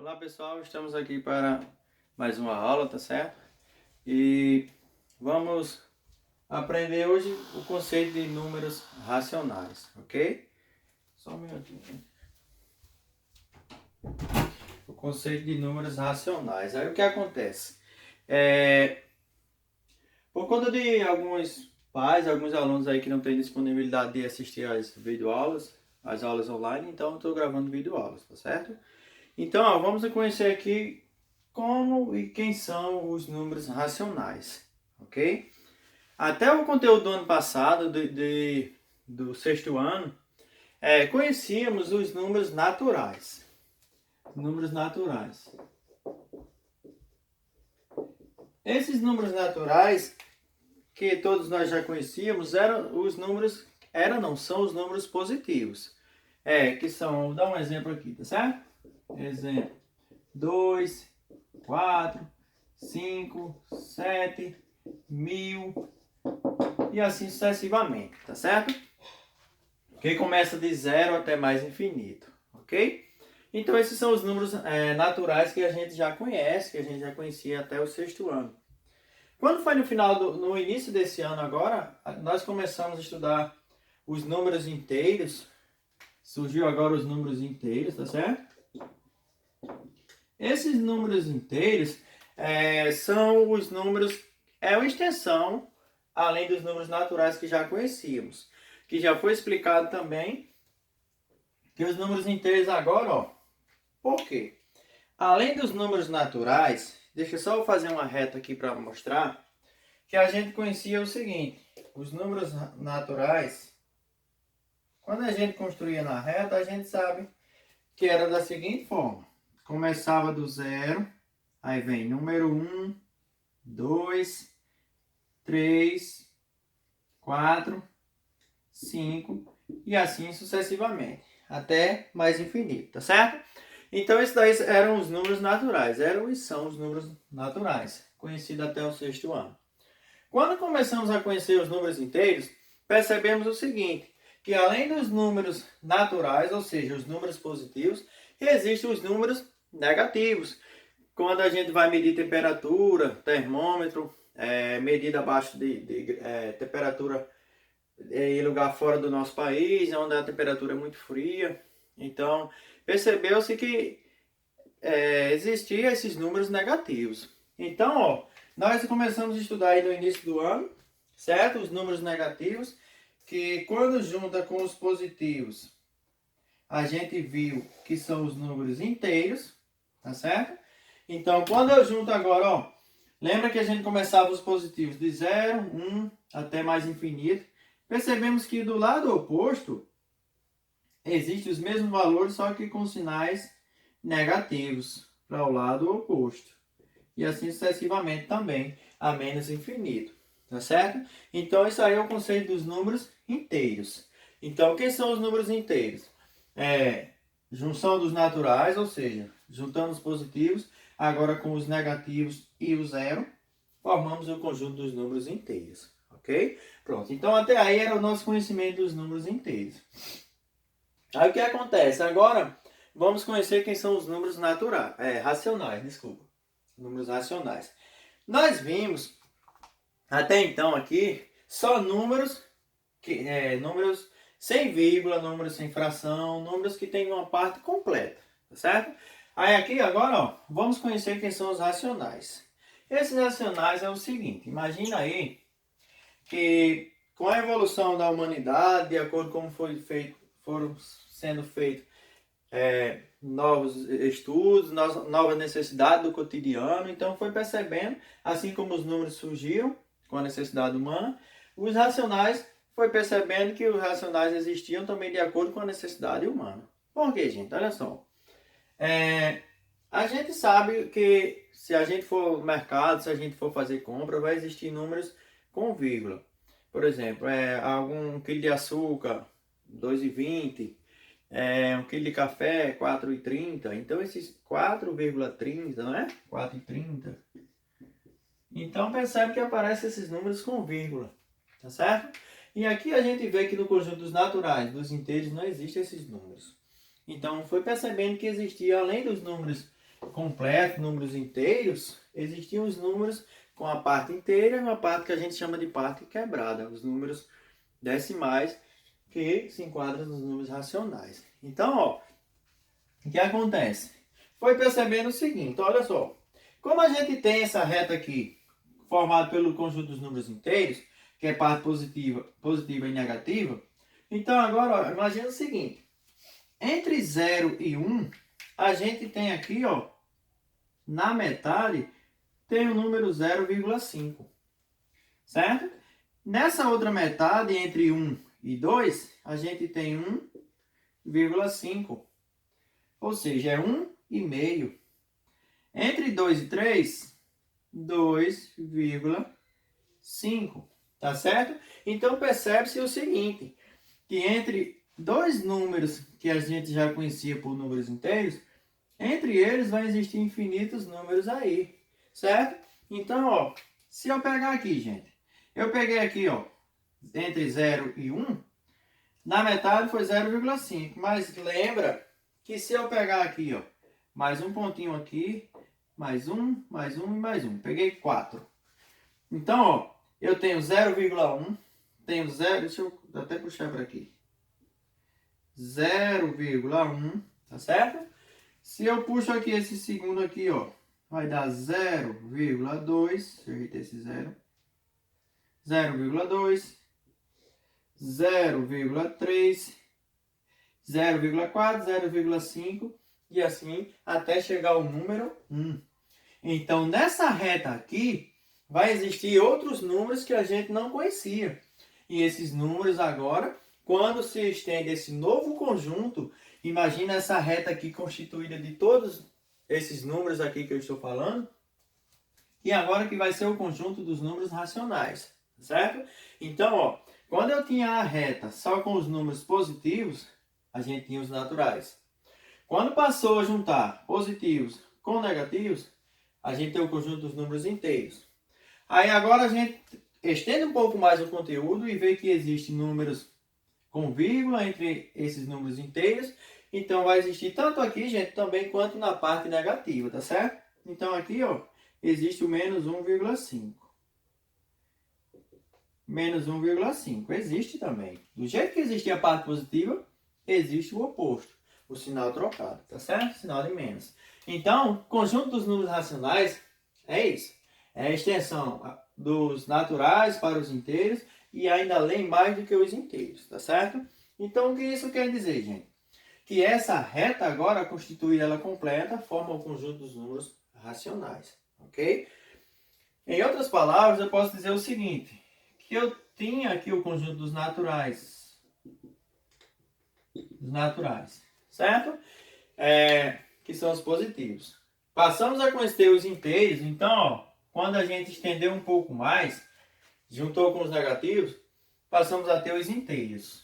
Olá pessoal, estamos aqui para mais uma aula, tá certo? E vamos aprender hoje o conceito de números racionais, ok? Só um minutinho. O conceito de números racionais. Aí o que acontece? Por conta de alguns pais, alguns alunos aí que não têm disponibilidade de assistir às videoaulas, às aulas online, então eu estou gravando videoaulas, tá certo? Então, vamos conhecer aqui como e quem são os números racionais, ok? Até o conteúdo do ano passado, do sexto ano, conhecíamos os números naturais. Números naturais. Esses números naturais, que todos nós já conhecíamos, são os números positivos. Que são, vou dar um exemplo aqui, tá certo? Exemplo, 2, 4, 5, 7, 1000 e assim sucessivamente, tá certo? Que começa de 0 até mais infinito, ok? Então esses são os números naturais que a gente já conhece, que a gente já conhecia até o sexto ano. Quando foi no início desse ano agora, nós começamos a estudar os números inteiros. Surgiu agora os números inteiros, tá certo? Esses números inteiros são os números, uma extensão, além dos números naturais que já conhecíamos. Que já foi explicado também que os números inteiros agora, por quê? Além dos números naturais, deixa eu só fazer uma reta aqui para mostrar, que a gente conhecia o seguinte, os números naturais, quando a gente construía na reta, a gente sabe que era da seguinte forma. Começava do 0, aí vem número 1, 2, 3, 4, 5 e assim sucessivamente, até mais infinito, tá certo? Então esses daí eram os números naturais, eram e são os números naturais, conhecidos até o sexto ano. Quando começamos a conhecer os números inteiros, percebemos o seguinte, que além dos números naturais, ou seja, os números positivos, existem os números negativos. Quando a gente vai medir temperatura, termômetro, medida abaixo de temperatura em lugar fora do nosso país, onde a temperatura é muito fria. Então, percebeu-se que existiam esses números negativos. Então, nós começamos a estudar aí no início do ano, certo? Os números negativos, que quando junta com os positivos, a gente viu que são os números inteiros, tá certo? Então, quando eu junto agora, lembra que a gente começava os positivos de 0, 1 até mais infinito. Percebemos que do lado oposto existem os mesmos valores, só que com sinais negativos para o lado oposto. E assim sucessivamente também, a menos infinito. Tá certo? Então, isso aí é o conceito dos números inteiros. Então, quem são os números inteiros? Junção dos naturais, ou seja, juntando os positivos, agora com os negativos e o zero, formamos o conjunto dos números inteiros. Ok? Pronto. Então, até aí era o nosso conhecimento dos números inteiros. Aí o que acontece? Agora, vamos conhecer quem são os números racionais, desculpa. Números racionais. Nós vimos, até então aqui, só números sem vírgula, números sem fração, números que têm uma parte completa, tá certo? Aí aqui agora, vamos conhecer quem são os racionais. Esses racionais é o seguinte, imagina aí que com a evolução da humanidade, de acordo com como foram sendo feitos novos estudos, novas necessidades do cotidiano, então foi percebendo, assim como os números surgiram com a necessidade humana, os racionais foi percebendo que os racionais existiam também de acordo com a necessidade humana. Por quê, gente? Olha só. A gente sabe que se a gente for no mercado, se a gente for fazer compra, vai existir números com vírgula. Por exemplo, algum quilo de açúcar, 2,20, um quilo de café, 4,30. Então, esses 4,30, não é? 4,30. Então, percebe que aparecem esses números com vírgula, tá certo? E aqui a gente vê que no conjunto dos naturais, dos inteiros, não existem esses números. Então, foi percebendo que existia, além dos números completo, números inteiros, existiam os números com a parte inteira e uma parte que a gente chama de parte quebrada, os números decimais que se enquadram nos números racionais. Então, ó, o que acontece? Foi percebendo o seguinte, olha só, como a gente tem essa reta aqui, formada pelo conjunto dos números inteiros, que é parte positiva e negativa, então agora, ó, imagina o seguinte, entre 0 e 1, a gente tem aqui, ó, na metade, tem o número 0,5, certo? Nessa outra metade, entre 1 e 2, a gente tem 1,5, ou seja, é 1,5. Entre 2 e 3, 2,5, tá certo? Então percebe-se o seguinte, que entre dois números que a gente já conhecia por números inteiros, entre eles vai existir infinitos números aí, certo? Então, ó, se eu pegar aqui, gente, eu peguei aqui, ó, entre 0 e 1, na metade foi 0,5, mas lembra que se eu pegar aqui, ó, mais um pontinho aqui, mais um e mais um, peguei 4. Então, ó, eu tenho 0,1, tenho 0, deixa eu até puxar para aqui, 0,1, tá certo? Se eu puxo aqui esse segundo aqui, ó, vai dar 0,2, deixa eu ajeitar esse 0, 0,2, 0,3, 0,4, 0,5 e assim até chegar ao número 1. Então, nessa reta aqui, vai existir outros números que a gente não conhecia. E esses números agora, quando se estende esse novo conjunto, imagina essa reta aqui constituída de todos esses números aqui que eu estou falando, e agora que vai ser o conjunto dos números racionais, certo? Então, ó, quando eu tinha a reta só com os números positivos, a gente tinha os naturais. Quando passou a juntar positivos com negativos, a gente tem o conjunto dos números inteiros. Aí agora a gente estende um pouco mais o conteúdo e vê que existem números com vírgula entre esses números inteiros. Então vai existir tanto aqui, gente, também quanto na parte negativa, tá certo? Então aqui, ó, existe o menos 1,5. Menos 1,5 existe também. Do jeito que existe a parte positiva, existe o oposto, o sinal trocado, tá certo? Sinal de menos. Então, conjunto dos números racionais é isso. É a extensão dos naturais para os inteiros e ainda além mais do que os inteiros, tá certo? Então, o que isso quer dizer, gente? Que essa reta agora, constituída ela completa, forma o conjunto dos números racionais, ok? Em outras palavras, eu posso dizer o seguinte, que eu tinha aqui o conjunto dos naturais, certo? Que são os positivos. Passamos a conhecer os inteiros, então, ó, quando a gente estendeu um pouco mais, juntou com os negativos, passamos a ter os inteiros.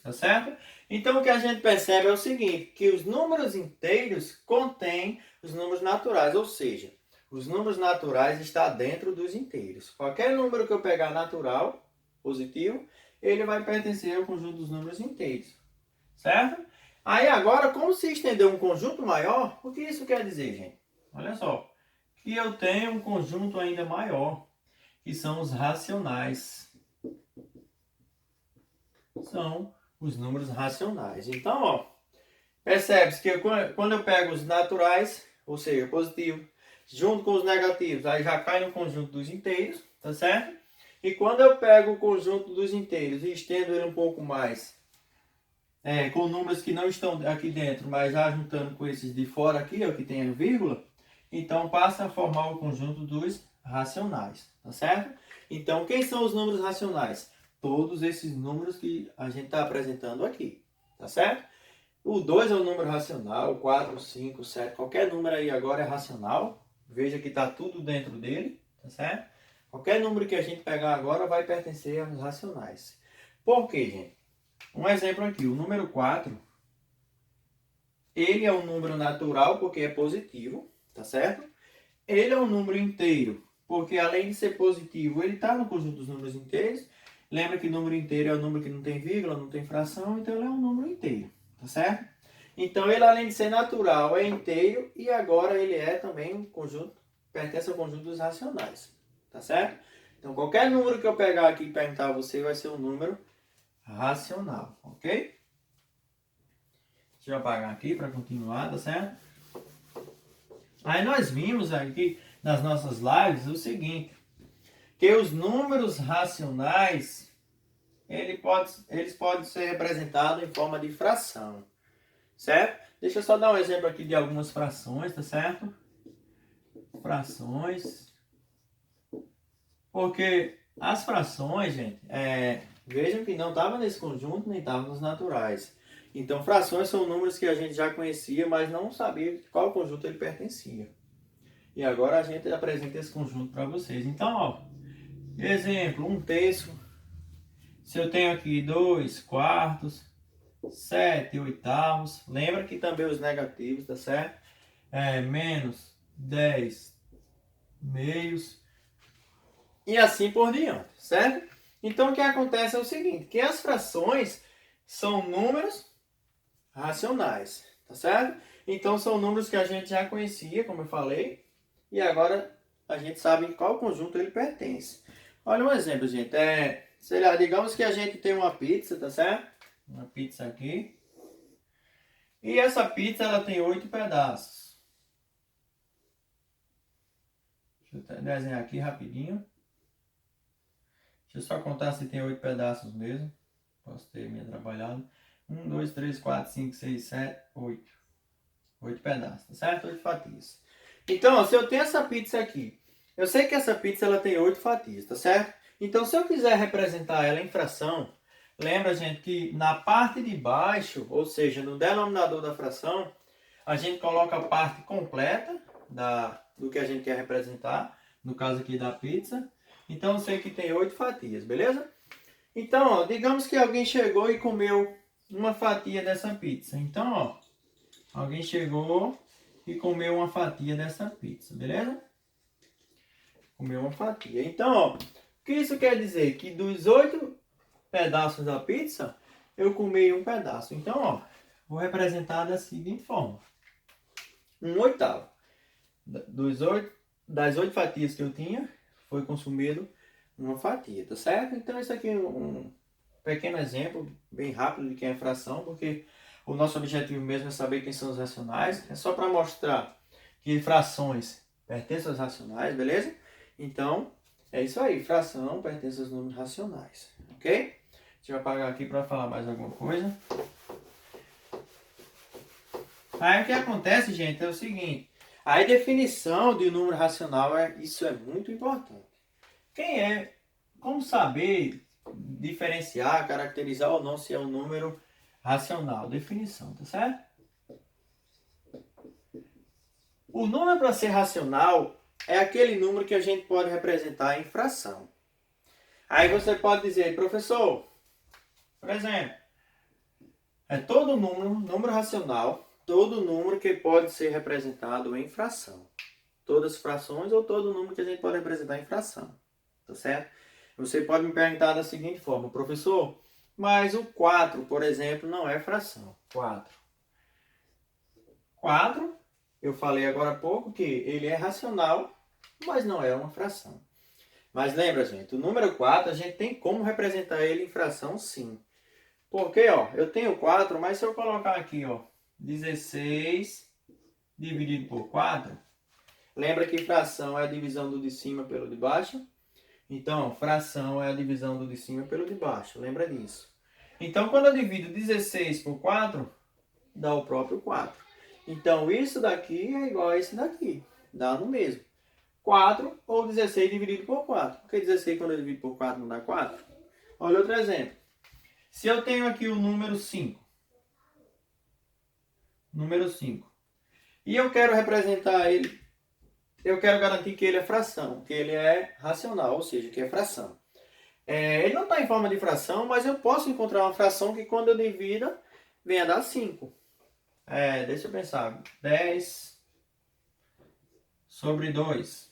Tá certo? Então o que a gente percebe é o seguinte, que os números inteiros contêm os números naturais, ou seja, os números naturais estão dentro dos inteiros. Qualquer número que eu pegar natural, positivo, ele vai pertencer ao conjunto dos números inteiros, certo? Aí agora, como se estender um conjunto maior, o que isso quer dizer, gente? Olha só, que eu tenho um conjunto ainda maior, que são os racionais. São os números racionais. Então, ó, percebe-se que quando eu pego os naturais, ou seja, positivo, junto com os negativos, aí já cai no conjunto dos inteiros, tá certo? E quando eu pego o conjunto dos inteiros e estendo ele um pouco mais, com números que não estão aqui dentro, mas já juntando com esses de fora aqui, ó, que tem a vírgula, então passa a formar o conjunto dos racionais, tá certo? Então, quem são os números racionais? Todos esses números que a gente está apresentando aqui, tá certo? O 2 é um número racional, o 4, o 5, o 7, qualquer número aí agora é racional. Veja que está tudo dentro dele, tá certo? Qualquer número que a gente pegar agora vai pertencer aos racionais. Por quê, gente? Um exemplo aqui, o número 4, ele é um número natural porque é positivo, tá certo? Ele é um número inteiro, porque além de ser positivo, ele está no conjunto dos números inteiros. Lembra que número inteiro é um número que não tem vírgula, não tem fração, então ele é um número inteiro, tá certo? Então ele, além de ser natural, é inteiro e agora ele é também um conjunto, pertence ao conjunto dos racionais. Tá certo? Então qualquer número que eu pegar aqui e perguntar a você vai ser um número racional, ok? Deixa eu apagar aqui para continuar, tá certo? Aí nós vimos aqui nas nossas lives o seguinte, que os números racionais, eles podem ser representados em forma de fração, certo? Deixa eu só dar um exemplo aqui de algumas frações, tá certo? Frações. Porque as frações, gente, vejam que não estava nesse conjunto, nem estava nos naturais. Então, frações são números que a gente já conhecia, mas não sabia qual conjunto ele pertencia. E agora a gente apresenta esse conjunto para vocês. Então, ó, exemplo, 1/3. Se eu tenho aqui 2/4, 7/8. Lembra que também os negativos, tá certo? Menos 10/meios. E assim por diante, certo? Então o que acontece é o seguinte, que as frações são números racionais, tá certo? Então são números que a gente já conhecia, como eu falei, e agora a gente sabe em qual conjunto ele pertence. Olha um exemplo, gente, sei lá, digamos que a gente tem uma pizza, tá certo? Uma pizza aqui. E essa pizza ela tem 8 pedaços. Deixa eu desenhar aqui rapidinho. Deixa eu só contar se tem 8 pedaços mesmo. Posso ter me atrapalhado. 1, 2, 3, 4, 5, 6, 7, 8. 8 pedaços, tá certo? 8 fatias. Então, ó, se eu tenho essa pizza aqui, eu sei que essa pizza ela tem 8 fatias, tá certo? Então, se eu quiser representar ela em fração, lembra, gente, que na parte de baixo, ou seja, no denominador da fração, a gente coloca a parte completa do que a gente quer representar, no caso aqui da pizza. Então, eu sei que tem 8 fatias, beleza? Então, ó, digamos que alguém chegou e comeu uma fatia dessa pizza. Então, ó, alguém chegou e comeu uma fatia dessa pizza, beleza? Comeu uma fatia. Então, ó, o que isso quer dizer? Que dos 8 pedaços da pizza, eu comi um pedaço. Então, ó, vou representar da seguinte forma. 1/8. Das 8 fatias que eu tinha, foi consumido uma fatia, tá certo? Então, isso aqui é um pequeno exemplo, bem rápido de quem é fração, porque o nosso objetivo mesmo é saber quem são os racionais. É só para mostrar que frações pertencem aos racionais, beleza? Então, é isso aí. Fração pertence aos números racionais, ok? Deixa eu apagar aqui para falar mais alguma coisa. Aí o que acontece, gente, é o seguinte. A definição de um número racional, isso é muito importante. Como saber diferenciar, caracterizar ou não se é um número racional? Definição, tá certo? O número para ser racional é aquele número que a gente pode representar em fração. Aí você pode dizer, professor, por exemplo, todo número racional, todo número que pode ser representado em fração. Todas as frações ou todo número que a gente pode representar em fração, tá certo? Você pode me perguntar da seguinte forma, professor, mas o 4, por exemplo, não é fração. 4, eu falei agora há pouco que ele é racional, mas não é uma fração. Mas lembra, gente, o número 4 a gente tem como representar ele em fração, sim. Porque, ó, eu tenho 4, mas se eu colocar aqui, ó, 16 dividido por 4, lembra que fração é a divisão do de cima pelo de baixo? Então, fração é a divisão do de cima pelo de baixo, lembra disso. Então, quando eu divido 16 por 4, dá o próprio 4. Então, isso daqui é igual a esse daqui, dá no mesmo. 4 ou 16 dividido por 4. Porque 16 quando eu divido por 4 não dá 4? Olha outro exemplo. Se eu tenho aqui o número 5, e eu quero representar ele, eu quero garantir que ele é fração, que ele é racional, ou seja, que é fração. Ele não está em forma de fração, mas eu posso encontrar uma fração que quando eu divido, venha a dar 5. Deixa eu pensar. 10 sobre 2.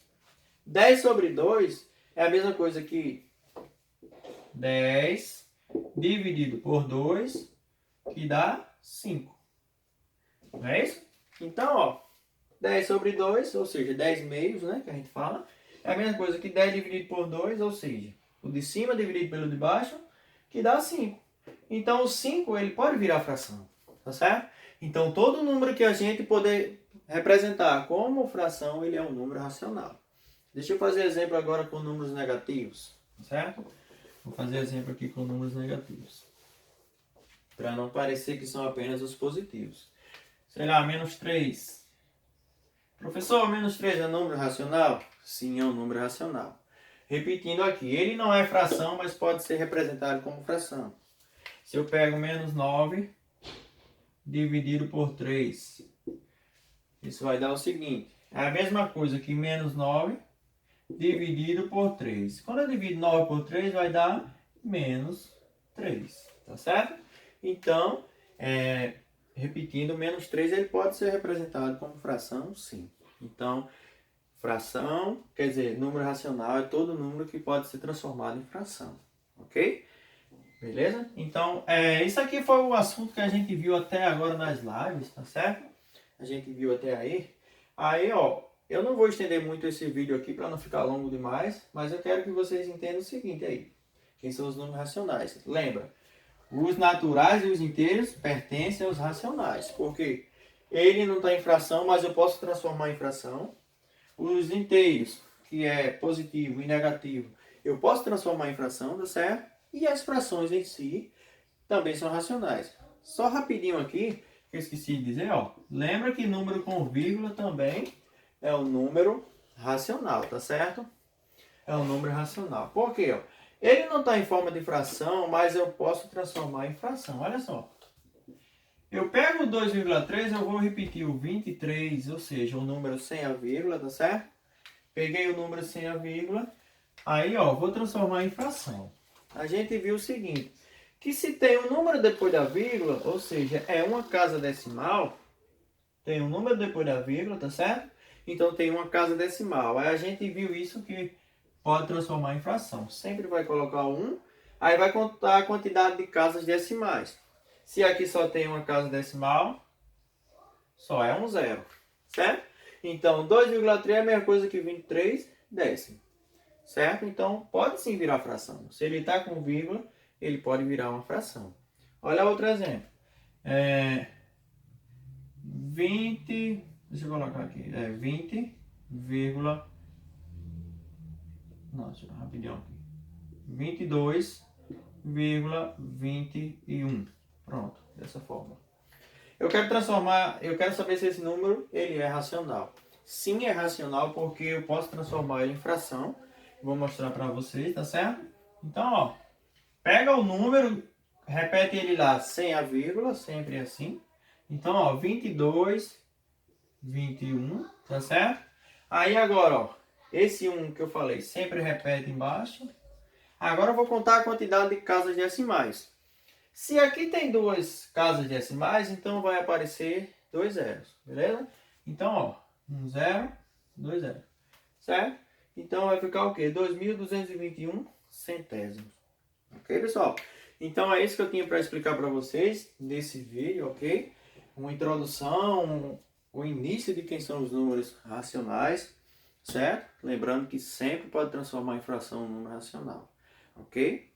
10 sobre 2 é a mesma coisa que 10 dividido por 2, que dá 5. Não é isso? Então, ó, 10 sobre 2, ou seja, 10 meios, né, que a gente fala, é a mesma coisa que 10 dividido por 2, ou seja, o de cima dividido pelo de baixo, que dá 5. Então, o 5, ele pode virar fração, tá certo? Então, todo número que a gente poder representar como fração, ele é um número racional. Deixa eu fazer exemplo agora com números negativos, certo? Vou fazer exemplo aqui com números negativos. Para não parecer que são apenas os positivos. Sei lá, menos 3. Professor, menos 3 é um número racional? Sim, é um número racional. Repetindo aqui, ele não é fração, mas pode ser representado como fração. Se eu pego menos 9 dividido por 3, isso vai dar o seguinte. É a mesma coisa que menos 9 dividido por 3. Quando eu divido 9 por 3, vai dar menos 3. Tá certo? Então, repetindo, menos 3 ele pode ser representado como fração, sim. Então, fração, quer dizer, número racional é todo número que pode ser transformado em fração. Ok? Beleza? Então, isso aqui foi o assunto que a gente viu até agora nas lives, tá certo? A gente viu até aí. Aí, ó, eu não vou estender muito esse vídeo aqui para não ficar longo demais, mas eu quero que vocês entendam o seguinte aí. Quem são os números racionais? Lembra, os naturais e os inteiros pertencem aos racionais, porque ele não está em fração, mas eu posso transformar em fração. Os inteiros, que é positivo e negativo, eu posso transformar em fração, tá certo? E as frações em si também são racionais. Só rapidinho aqui, que eu esqueci de dizer, ó. Lembra que número com vírgula também é um número racional, tá certo? É um número racional. Por quê? Ó? Ele não está em forma de fração, mas eu posso transformar em fração. Olha só. Eu pego o 2,3, eu vou repetir o 23, ou seja, o número sem a vírgula, tá certo? Peguei o número sem a vírgula. Aí, ó, vou transformar em fração. A gente viu o seguinte, que se tem um número depois da vírgula, ou seja, é uma casa decimal, tem um número depois da vírgula, tá certo? Então tem uma casa decimal. Aí a gente viu isso que pode transformar em fração. Sempre vai colocar um, aí vai contar a quantidade de casas decimais. Se aqui só tem uma casa decimal, só é um zero, certo? Então 2,3 é a mesma coisa que 23 décimos, certo? Então pode sim virar fração. Se ele está com vírgula, ele pode virar uma fração. Olha outro exemplo. 20, deixa eu colocar aqui, 20, não, deixa eu rapidinho aqui. 22,21. Pronto, dessa forma. Eu quero saber se esse número ele é racional. Sim, é racional porque eu posso transformar ele em fração. Vou mostrar para vocês, tá certo? Então, ó, pega o número, repete ele lá sem a vírgula, sempre assim. Então, ó, 22, 21, tá certo? Aí agora, ó, esse 1 que eu falei sempre repete embaixo. Agora eu vou contar a quantidade de casas decimais. Se aqui tem duas casas decimais, então vai aparecer dois zeros, beleza? Então, ó, 1 0, 2 0, certo? Então vai ficar o quê? 2.221 centésimos. Ok, pessoal? Então é isso que eu tinha para explicar para vocês nesse vídeo, ok? Uma introdução, o início de quem são os números racionais, certo? Lembrando que sempre pode transformar em fração um número racional, ok?